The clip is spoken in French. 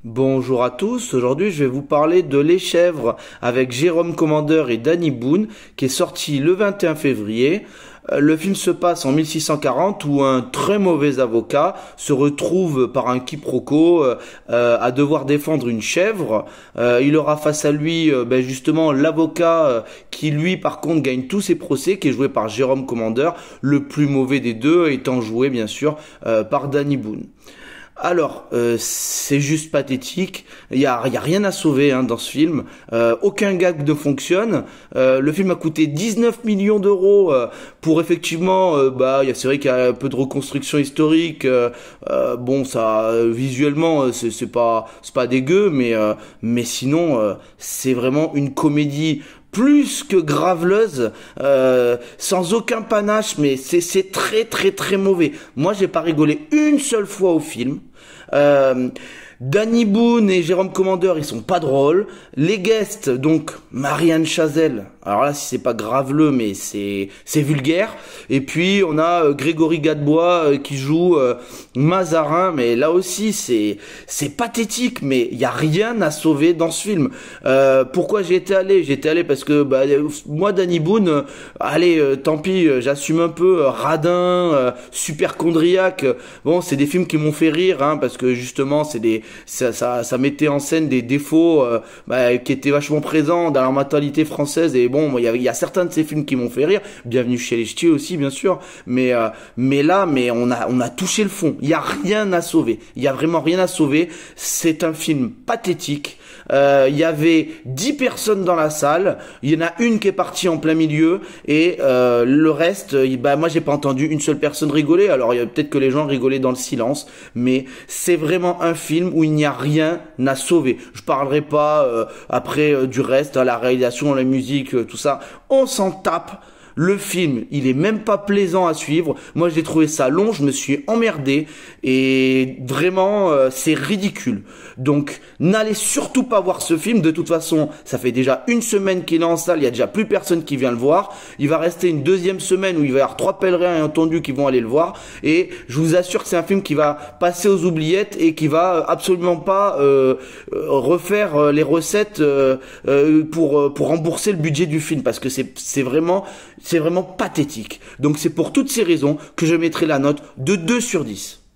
Bonjour à tous, aujourd'hui je vais vous parler de Les Chèvres avec Jérôme Commandeur et Danny Boone qui est sorti le 21 février. Le film se passe en 1640 où un très mauvais avocat se retrouve par un quiproquo à devoir défendre une chèvre. Il aura face à lui justement l'avocat qui lui par contre gagne tous ses procès, qui est joué par Jérôme Commandeur, le plus mauvais des deux étant joué bien sûr par Danny Boone. Alors, c'est juste pathétique. Il y a rien à sauver dans ce film. Aucun gag ne fonctionne. Le film a coûté 19 millions d'euros pour effectivement, c'est vrai qu'il y a un peu de reconstruction historique. Bon, ça, visuellement, c'est pas dégueu, mais sinon, c'est vraiment une comédie plus que graveleuse, sans aucun panache, mais c'est très très très mauvais. Moi, j'ai pas rigolé une seule fois au film. Danny Boone et Jérôme Commandeur, ils sont pas drôles. Les guests, donc Marianne Chazelle, alors là, si c'est pas graveleux, mais c'est vulgaire. Et puis on a Grégory Gadebois qui joue Mazarin, mais là aussi c'est pathétique, mais il y a rien à sauver dans ce film. Pourquoi j'y étais allé? J'étais allé parce que moi Danny Boone, tant pis, j'assume un peu, radin, superchondriaque. Bon, c'est des films qui m'ont fait rire, parce que justement ça mettait en scène des défauts qui étaient vachement présents dans la mentalité française. Et bon, il y a certains de ces films qui m'ont fait rire. Bienvenue chez les Ch'tis aussi, bien sûr. Mais on a touché le fond. Il y a rien à sauver. Il y a vraiment rien à sauver. C'est un film pathétique. Il y avait 10 personnes dans la salle. Il y en a une qui est partie en plein milieu et le reste, moi j'ai pas entendu une seule personne rigoler. Alors il y a peut-être que les gens rigolaient dans le silence, mais c'est vraiment un film où il n'y a rien à sauver. Je parlerai pas après du reste, la réalisation, la musique, tout ça. On s'en tape. Le film, il est même pas plaisant à suivre. Moi, j'ai trouvé ça long, je me suis emmerdé et vraiment, c'est ridicule. Donc, n'allez surtout pas voir ce film. De toute façon, ça fait déjà une semaine qu'il est en salle, il y a déjà plus personne qui vient le voir. Il va rester une deuxième semaine où il va y avoir 3 pèlerins entendus qui vont aller le voir. Et je vous assure que c'est un film qui va passer aux oubliettes et qui va absolument pas refaire les recettes pour rembourser le budget du film, parce que c'est vraiment pathétique. Donc c'est pour toutes ces raisons que je mettrai la note de 2 sur 10.